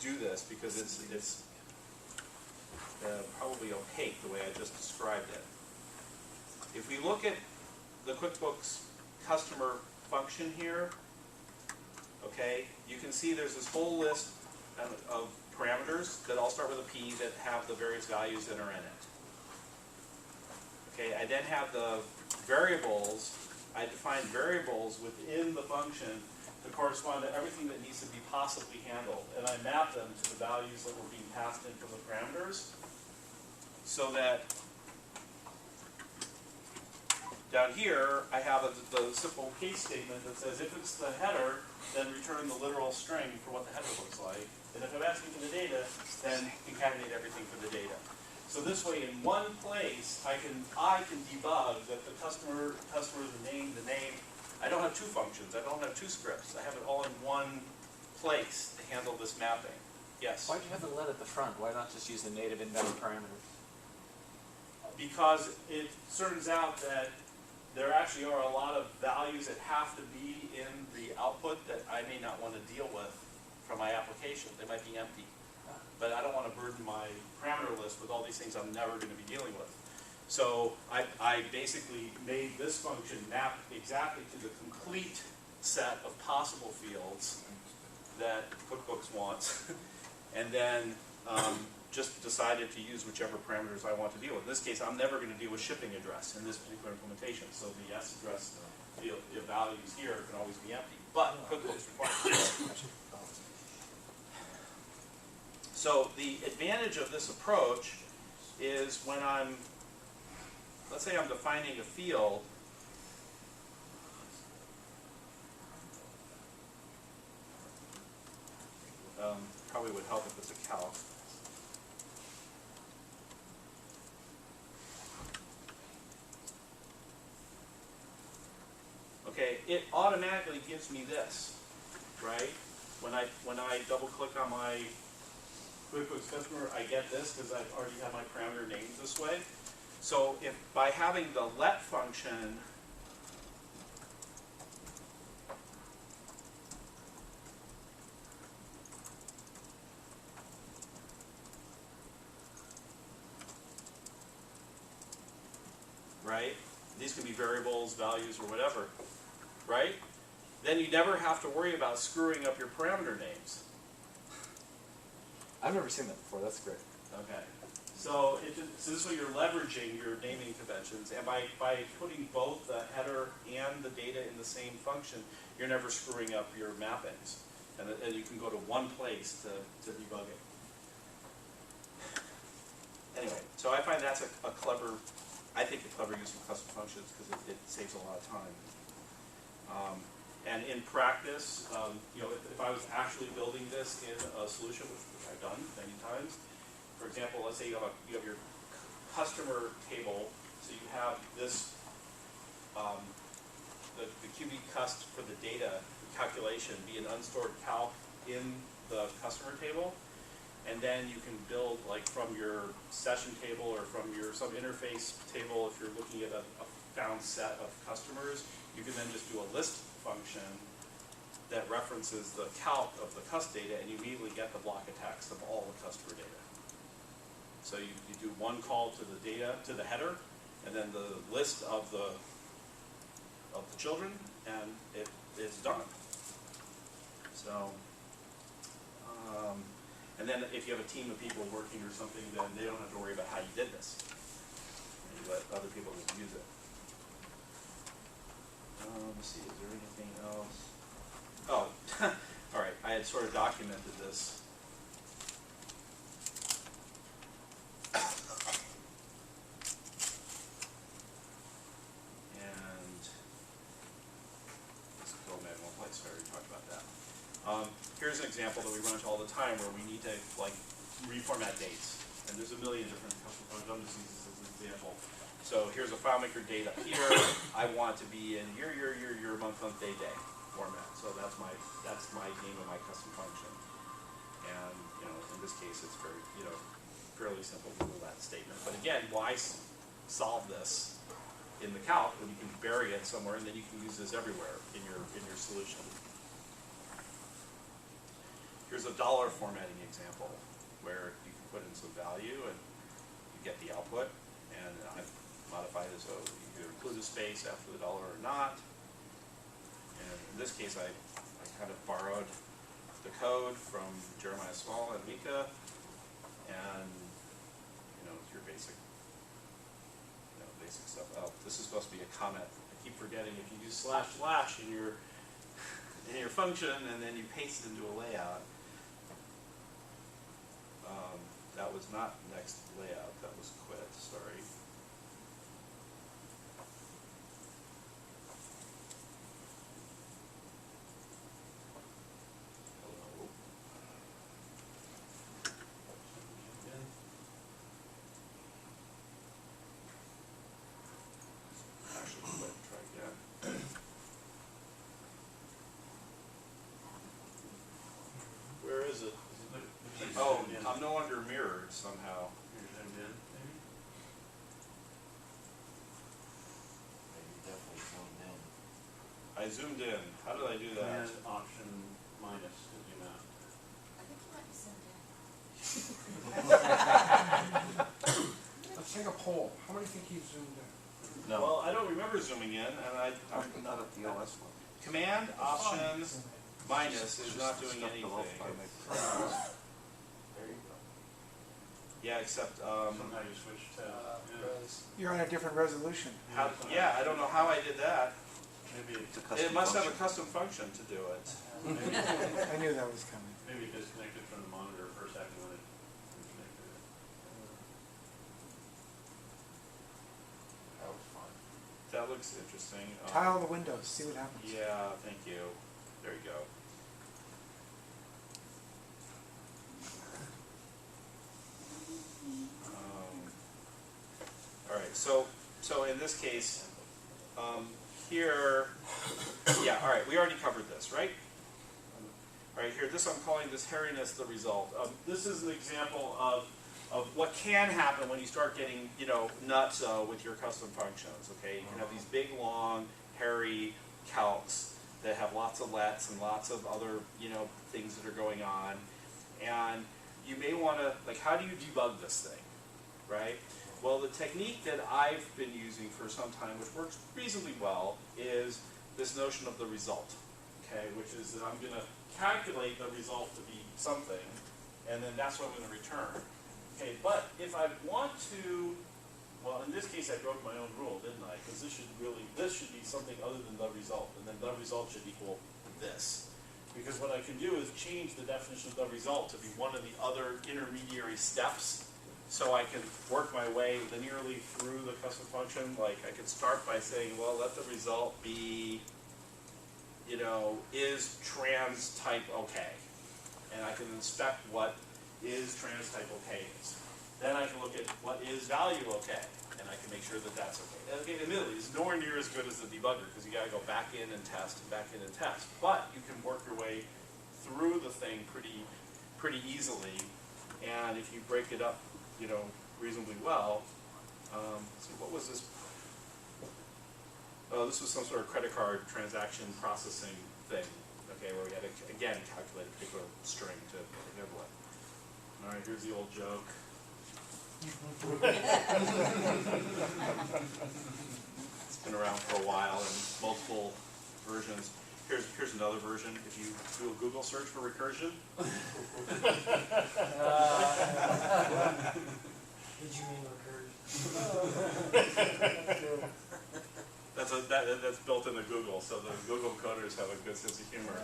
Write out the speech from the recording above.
do this because it's probably opaque the way I just described it. If we look at the QuickBooks customer function here, okay, you can see there's this whole list of parameters that all start with a P that have the various values that are in it. Okay, I then have the variables. I define variables within the function to correspond to everything that needs to be possibly handled, and I map them to the values that were being passed in from the parameters, so that down here I have the simple case statement that says if it's the header, then return the literal string for what the header looks like, and if I'm asking for the data, then concatenate everything for the data. So this way, in one place, I can debug that the customer, the name. I don't have two functions. I don't have two scripts. I have it all in one place to handle this mapping. Yes? Why do you have the let at the front? Why not just use the native invalid parameter? Because it turns out that there actually are a lot of values that have to be in the output that I may not want to deal with from my application. They might be empty. But I don't want to burden my parameter list with all these things I'm never going to be dealing with. So I basically made this function map exactly to the complete set of possible fields that QuickBooks wants, and then just decided to use whichever parameters I want to deal with. In this case, I'm never going to deal with shipping address in this particular implementation, so the S address field, the values here can always be empty, but QuickBooks requires it. So the advantage of this approach is when let's say I'm defining a field, probably would help if it's a calc. Okay, it automatically gives me this, right? When I double click on my QuickBooks customer, I get this because I've already had my parameter named this way. So if by having the let function, right? These can be variables, values, or whatever, right? Then you never have to worry about screwing up your parameter names. I've never seen that before. That's great. Okay. So this way you're leveraging your naming conventions, and by putting both the header and the data in the same function, you're never screwing up your mappings. And you can go to one place to debug it. Anyway, so I find that's a clever use of custom functions because it saves a lot of time. And in practice, if I was actually building this in a solution, which I've done many times, for example, let's say you have your customer table, so you have this, the QB cust for the data calculation be an unstored calc in the customer table, and then you can build like from your session table or from your some interface table. If you're looking at a found set of customers, you can then just do a list function that references the calc of the cust data, and you immediately get the block of text of all the customer data. So you do one call to the data, to the header, and then the list of the children, and it's done. So, and then if you have a team of people working or something, then they don't have to worry about how you did this. You let other people just use it. Let's see, is there anything else? Oh, all right, I had sort of documented this. And let's go mad one place, I already talked about that. Here's an example that we run into all the time where we need to like reformat dates. And there's a million different custom functions. I'm just using this as an example. So here's a FileMaker date up here. I want to be in year, month, day format. So that's my name of my custom function. And in this case, it's very fairly simple to do that statement. But again, why solve this in the calc when you can bury it somewhere and then you can use this everywhere in your solution? here's a dollar formatting example where you can put in some value and you get the output, and I've modified it so you can include a space after the dollar or not. And in this case, I kind of borrowed the code from Jeremiah Small and Mika, and it's your basic, basic stuff. Oh, this is supposed to be a comment. I keep forgetting if you use // in your function and then you paste it into a layout. That was not next layout. That was quit. Sorry. Hello. Actually, quit. Try again. Where is it? Oh, I'm no longer mirrored somehow. You're zoomed in, maybe? Maybe definitely zoomed in. I zoomed in. How did I do that? Command Option minus to zoom out. I think you might be zoomed in. Let's take a poll. How many think he's zoomed in? No, Well, I don't remember zooming in, and I'm not at the OS one. Command Option minus is not doing Stuff below anything. 5 There you go. Yeah, except Somehow you switch tabs. You're on a different resolution. yeah, I don't know how I did that. Maybe It's a custom It must have a function. custom function to do it. I knew that was coming. maybe disconnected from the monitor for a second when it reconnected it. That was fun. That looks interesting. Tile the windows, see what happens. Yeah, thank you. There you go. All right, so in this case, here, yeah, all right, we already covered this, right? All right, here, this I'm calling this hairiness the result. This is an example of what can happen when you start getting, nuts with your custom functions, okay? You can have these big, long, hairy calcs that have lots of lets and lots of other, things that are going on. And you may want to, like, how do you debug this thing, right? Well, the technique that I've been using for some time, which works reasonably well, is this notion of the result, okay? Which is that I'm going to calculate the result to be something, and then that's what I'm going to return. Okay, but if I want to, well, in this case I broke my own rule, didn't I? Because this should be something other than the result, and then the result should equal this. Because what I can do is change the definition of the result to be one of the other intermediary steps, so I can work my way linearly through the custom function. Like I could start by saying, well, let the result be, is trans type okay? And I can inspect what is trans type okay is. Then I can look at what is value okay, and I can make sure that that's okay. And again, admittedly, it's nowhere near as good as the debugger, because you got to go back in and test and back in and test. But you can work your way through the thing pretty easily, and if you break it up, reasonably well. Let's see, what was this? Oh, this was some sort of credit card transaction processing thing. Okay, where we had to again calculate a particular string to begin with. All right, here's the old joke. It's been around for a while in multiple versions. Here's another version. If you do a Google search for recursion. Did you mean recursion? That's built into Google, so the Google coders have a good sense of humor.